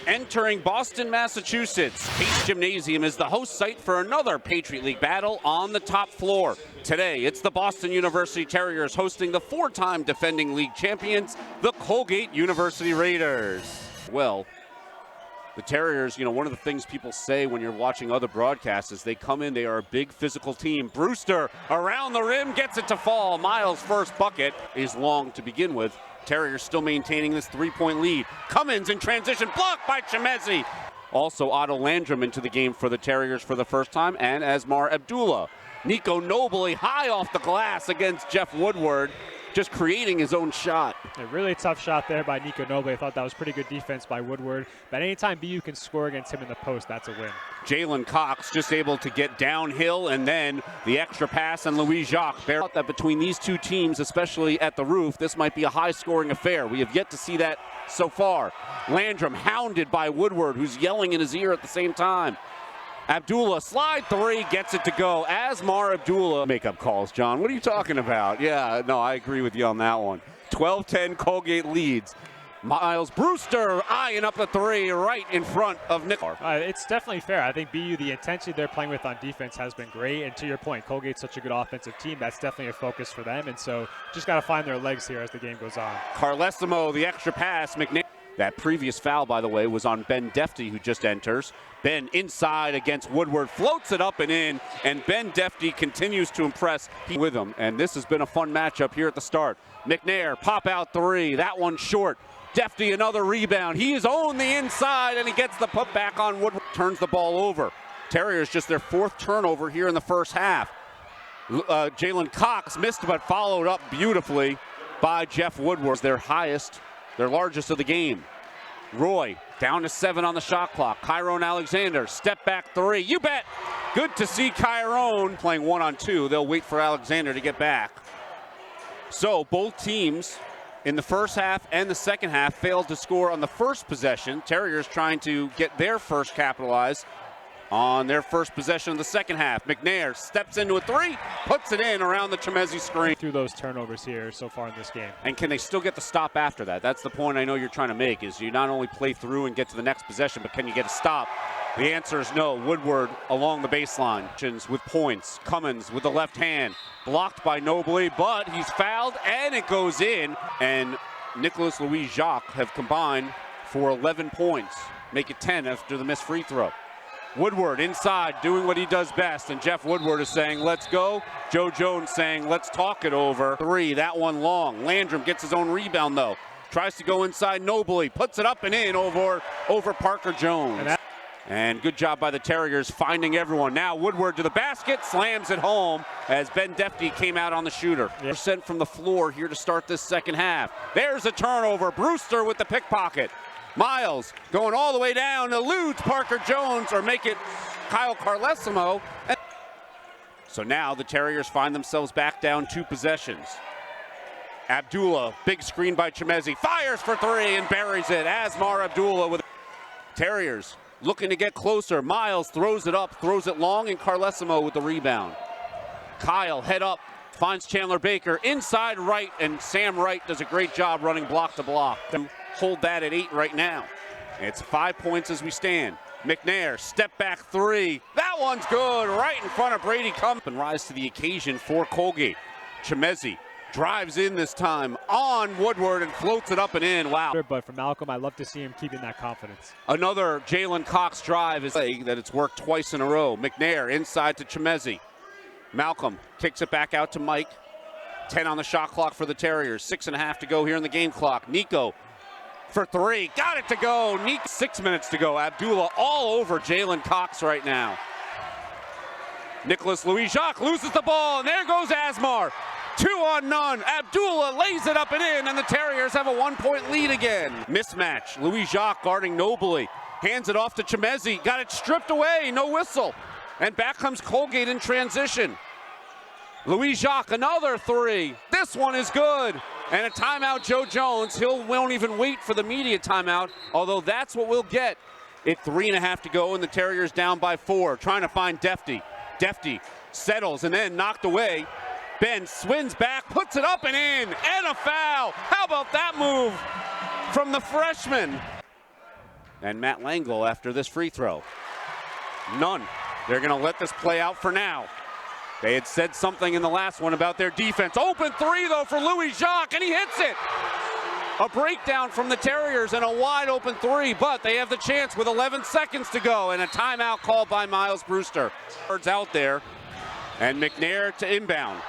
Entering Boston, Massachusetts, Case Gymnasium is the host site for another Patriot League battle on the top floor. Today, it's the Boston University Terriers hosting the four-time defending league champions, the Colgate University Raiders. Well, the Terriers, one of the things people say when you're watching other broadcasts is they come in, they are a big physical team. Brewster around the rim, gets it to fall. Miles' first bucket is long to begin with. Terriers still maintaining this three-point lead. Cummins in transition, blocked by Chemezi. Also Otto Landrum into the game for the Terriers for the first time, and Asmar Abdullah. Nico Nobly high off the glass against Jeff Woodward, just creating his own shot. A really tough shot there by Nico Nobly. I thought that was pretty good defense by Woodward. But anytime BU can score against him in the post, that's a win. Jalen Cox just able to get downhill, and then the extra pass, and Louis Jacques. Thought that between these two teams, especially at the roof, this might be a high-scoring affair. We have yet to see that so far. Landrum hounded by Woodward, who's yelling in his ear at the same time. Abdullah, slide three, gets it to go. Asmar Abdullah. Makeup calls, John. What are you talking about? Yeah, no, I agree with you on that one. 12-10 Colgate leads. Miles Brewster eyeing up the three right in front of Nick. It's definitely fair. I think BU, the intensity they're playing with on defense has been great. And to your point, Colgate's such a good offensive team. That's definitely a focus for them. And so just got to find their legs here as the game goes on. Carlesimo, the extra pass. McNair. That previous foul, by the way, was on Ben Defty, who just enters. Ben inside against Woodward, floats it up and in, and Ben Defty continues to impress with him. And this has been a fun matchup here at the start. McNair, pop out three, that one short. Defty, another rebound. He is on the inside, and he gets the putback on Woodward. Turns the ball over. Terriers just their fourth turnover here in the first half. Jalen Cox missed, but followed up beautifully by Jeff Woodward. Their largest of the game. Roy down to 7 on the shot clock. Kyron Alexander, step back three. You bet. Good to see Kyron playing 1-on-2. They'll wait for Alexander to get back. So both teams in the first half and the second half failed to score on the first possession. Terriers trying to get their first capitalize on their first possession of the second half. McNair steps into a three, puts it in around the Chemezi screen. Through those turnovers here so far in this game. And can they still get the stop after that? That's the point I know you're trying to make, is you not only play through and get to the next possession, but can you get a stop? The answer is no. Woodward along the baseline with points. Cummins with the left hand, blocked by Nobly, but he's fouled and it goes in. And Nicholas Louis Jacques have combined for 11 points, make it 10 after the missed free throw. Woodward inside doing what he does best, and Jeff Woodward is saying, let's go. Joe Jones saying, let's talk it over. Three, that one long. Landrum gets his own rebound though. Tries to go inside Nobly, puts it up and in over Parker Jones. And good job by the Terriers finding everyone. Now Woodward to the basket, slams it home as Ben Defty came out on the shooter. Percent from the floor here to start this second half. There's a turnover. Brewster with the pickpocket. Miles going all the way down, eludes Parker Jones, or make it Kyle Carlesimo. So now the Terriers find themselves back down 2 possessions. Abdullah, big screen by Chemezi, fires for three and buries it. Asmar Abdullah with Terriers looking to get closer. Miles throws it up, throws it long, and Carlesimo with the rebound. Kyle head up, finds Chandler Baker inside right, and Sam Wright does a great job running block to block. Hold that at 8 right now. It's 5 points as we stand. McNair, step back three. That one's good, right in front of Brady Cummins. And rise to the occasion for Colgate. Chemezi drives in this time on Woodward and floats it up and in. Wow. But for Malcolm, I love to see him keeping that confidence. Another Jalen Cox drive is that it's worked twice in a row. McNair inside to Chemezi. Malcolm kicks it back out to Mike. 10 on the shot clock for the Terriers. 6.5 to go here in the game clock. Nico for three, got it to go. 6 minutes to go. Abdullah all over Jalen Cox right now. Nicholas Louis Jacques loses the ball, and there goes Asmar. 2 on none. Abdullah lays it up and in, and the Terriers have a 1-point lead again. Mismatch. Louis Jacques guarding Nobly. Hands it off to Chemezi. Got it stripped away. No whistle. And back comes Colgate in transition. Louis Jacques, another three. This one is good. And a timeout, Joe Jones. Won't even wait for the media timeout, although that's what we'll get. It's 3.5 to go, and the Terriers down by 4. Trying to find Defty. Defty settles and then knocked away. Ben swings back, puts it up and in, and a foul. How about that move from the freshman? And Matt Langle after this free throw. None. They're going to let this play out for now. They had said something in the last one about their defense. Open three, though, for Louis Jacques, and he hits it. A breakdown from the Terriers and a wide open three, but they have the chance with 11 seconds to go, and a timeout called by Miles Brewster. Birds out there, and McNair to inbound.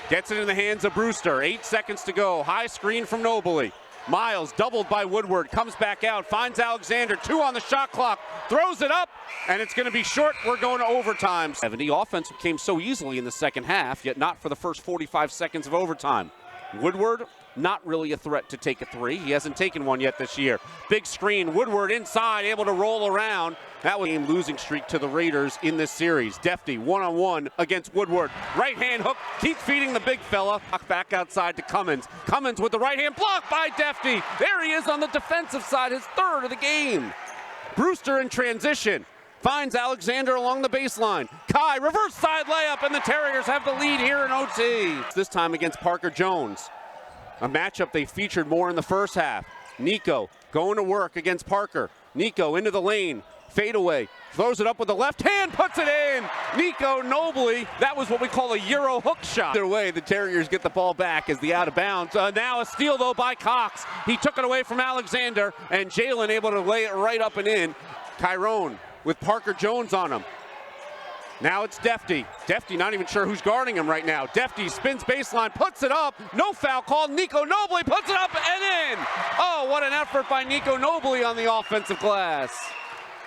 Gets it in the hands of Brewster. 8 seconds to go. High screen from Nobley. Miles doubled by Woodward, comes back out, finds Alexander, 2 on the shot clock, throws it up, and it's going to be short. We're going to overtime. 70 offense came so easily in the second half, yet not for the first 45 seconds of overtime. Woodward, not really a threat to take a three. He hasn't taken one yet this year. Big screen, Woodward inside, able to roll around. That was a losing streak to the Raiders in this series. Defty, one-on-one against Woodward. Right hand hook, keeps feeding the big fella. Back outside to Cummins. Cummins with the right hand block by Defty. There he is on the defensive side, his third of the game. Brewster in transition. Finds Alexander along the baseline. Kai, reverse side layup, and the Terriers have the lead here in OT. This time against Parker Jones. A matchup they featured more in the first half. Nico going to work against Parker. Nico into the lane. Fadeaway. Throws it up with the left hand, puts it in. Nico Nobley. That was what we call a Euro hook shot. Either way, the Terriers get the ball back as the out of bounds. Now a steal, though, by Cox. He took it away from Alexander, and Jalen able to lay it right up and in. Tyrone with Parker Jones on him. Now it's Defty. Defty not even sure who's guarding him right now. Defty spins baseline, puts it up. No foul called. Nico Nobley puts it up and in. Oh, what an effort by Nico Nobley on the offensive glass.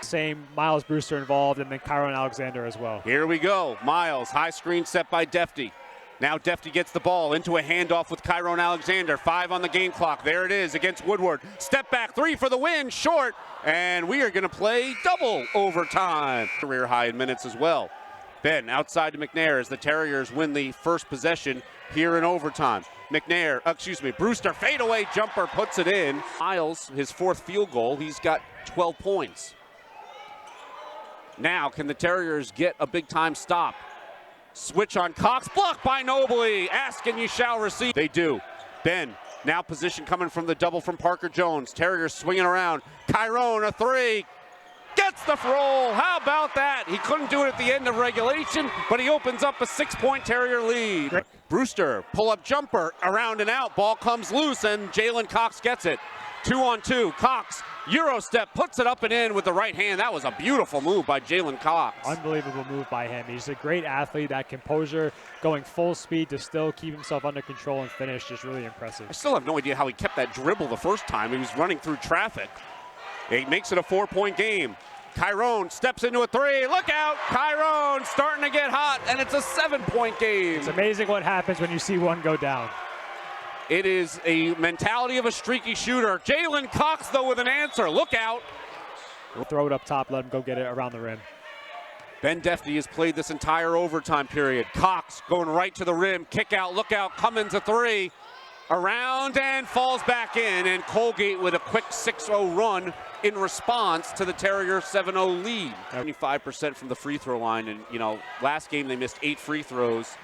Same Miles Brewster involved, and then Kyron Alexander as well. Here we go. Miles, high screen set by Defty. Now Defty gets the ball into a handoff with Kyron Alexander. 5 on the game clock. There it is against Woodward. Step back 3 for the win, short. And we are going to play double overtime. Career high in minutes as well. Ben outside to McNair as the Terriers win the first possession here in overtime. Brewster fadeaway jumper puts it in. Miles, his 4th field goal, he's got 12 points. Now can the Terriers get a big time stop? Switch on Cox, blocked by Nobley. Ask and you shall receive. They do. Ben, now position coming from the double from Parker Jones. Terriers swinging around. Kyron, a 3. Gets the roll. How about that? He couldn't do it at the end of regulation, but he opens up a 6-point Terrier lead. Great. Brewster, pull-up jumper, around and out. Ball comes loose, and Jalen Cox gets it. 2-on-2. Cox, Euro step, puts it up and in with the right hand. That was a beautiful move by Jalen Cox. Unbelievable move by him. He's a great athlete. That composure, going full speed to still keep himself under control and finish, just really impressive. I still have no idea how he kept that dribble the first time. He was running through traffic. It makes it a 4-point game. Kyron steps into a 3. Look out! Kyron starting to get hot, and it's a 7-point game. It's amazing what happens when you see one go down. It is a mentality of a streaky shooter. Jalen Cox, though, with an answer. Look out. We'll throw it up top, let him go get it around the rim. Ben Defty has played this entire overtime period. Cox going right to the rim. Kick out, look out. Cummins a 3. Around and falls back in. And Colgate with a quick 6-0 run in response to the Terriers' 7-0 lead. 75% from the free throw line. And, you know, last game they missed 8 free throws.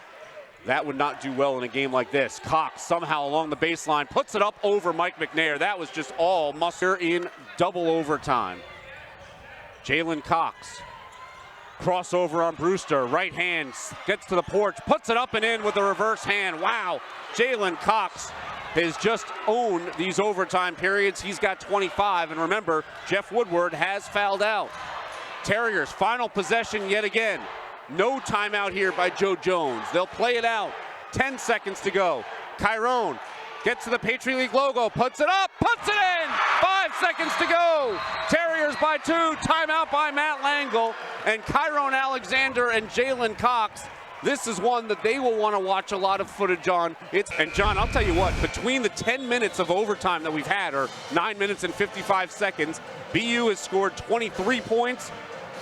That would not do well in a game like this. Cox somehow along the baseline puts it up over Mike McNair. That was just all muscle in double overtime. Jalen Cox. Crossover on Brewster. Right hand gets to the porch. Puts it up and in with the reverse hand. Wow. Jalen Cox has just owned these overtime periods. He's got 25. And remember, Jeff Woodward has fouled out. Terriers, final possession yet again. No timeout here by Joe Jones. They'll play it out. 10 seconds to go. Kyron gets to the Patriot League logo, puts it up, puts it in! 5 seconds to go. Terriers by 2, timeout by Matt Langle. And Kyron Alexander and Jalen Cox, this is one that they will want to watch a lot of footage on. And John, I'll tell you what, between the 10 minutes of overtime that we've had, or 9 minutes and 55 seconds, BU has scored 23 points.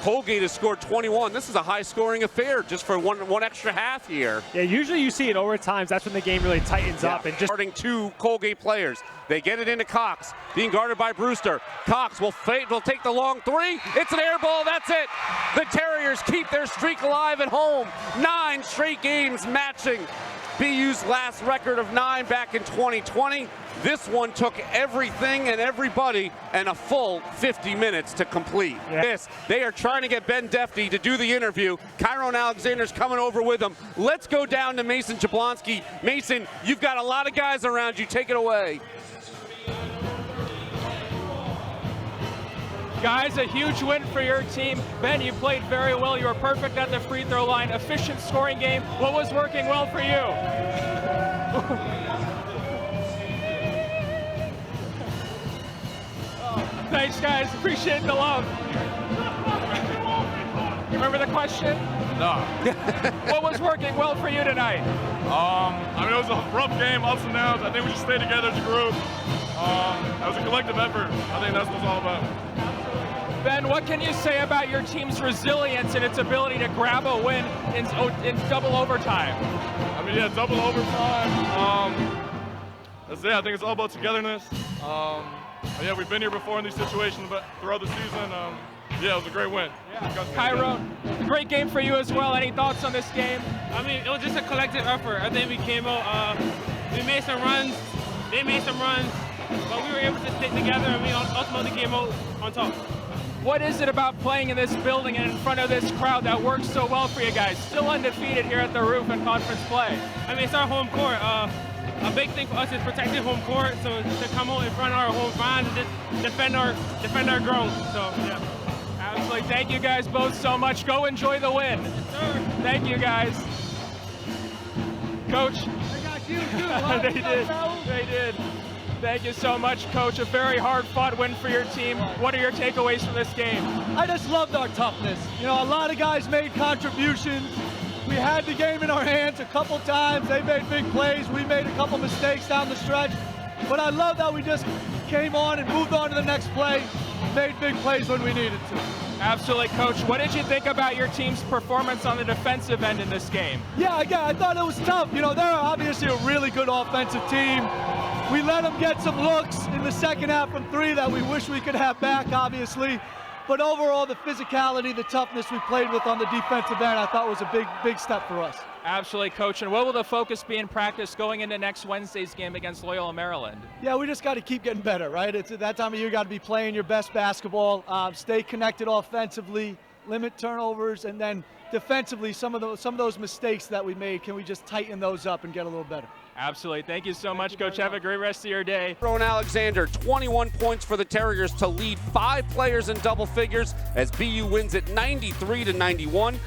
Colgate has scored 21. This is a high-scoring affair just for one extra half here. Yeah, usually you see in overtimes, that's when the game really tightens up. And just starting 2 Colgate players. They get it into Cox, being guarded by Brewster. Cox will take the long 3. It's an air ball. That's it. The Terriers keep their streak alive at home. 9 straight games matching BU's last record of 9 back in 2020. This one took everything and everybody and a full 50 minutes to complete. Yes, they are trying to get Ben Defty to do the interview. Kyron Alexander's coming over with them. Let's go down to Mason Jablonski. Mason, you've got a lot of guys around you. Take it away. Guys, a huge win for your team. Ben, you played very well. You were perfect at the free throw line. Efficient scoring game. What was working well for you? Thanks, guys. Appreciate the love. You remember the question? No. What was working well for you tonight? I mean, it was a rough game, ups and downs. I think we just stayed together as a group. It was a collective effort. I think that's what it's all about. Ben, what can you say about your team's resilience and its ability to grab a win in double overtime? I mean, yeah, double overtime. That's it. I think it's all about togetherness. Yeah, we've been here before in these situations, but throughout the season, yeah, it was a great win. Yeah. Kyron, great game for you as well. Any thoughts on this game? I mean, it was just a collective effort. I think we came out, we made some runs, they made some runs, but we were able to stick together and we ultimately came out on top. What is it about playing in this building and in front of this crowd that works so well for you guys? Still undefeated here at the Roof in conference play. I mean, it's our home court. A big thing for us is protecting home court, so to come out in front of our home fans and just defend our ground. So, yeah. Absolutely. Thank you guys both so much. Go enjoy the win. Yes, sir. Thank you guys. Coach. They got you too. They did. They did. Thank you so much, Coach. A very hard-fought win for your team. What are your takeaways from this game? I just loved our toughness. You know, a lot of guys made contributions. We had the game in our hands a couple times. They made big plays. We made a couple mistakes down the stretch. But I love that we just came on and moved on to the next play, made big plays when we needed to. Absolutely, Coach. What did you think about your team's performance on the defensive end in this game? Yeah, again, I thought it was tough. You know, they're obviously a really good offensive team. We let them get some looks in the second half from three that we wish we could have back, obviously. But overall, the physicality, the toughness we played with on the defensive end, I thought was a big step for us. Absolutely, Coach. And what will the focus be in practice going into next Wednesday's game against Loyola Maryland? Yeah, we just got to keep getting better, right? It's at that time of year, you got to be playing your best basketball, stay connected offensively, limit turnovers, and then defensively, some of those mistakes that we made, can we just tighten those up and get a little better? Absolutely. Thank you so much, Coach. Have a great rest of your day. Kyron Alexander, 21 points for the Terriers to lead 5 players in double figures as BU wins it 93-91.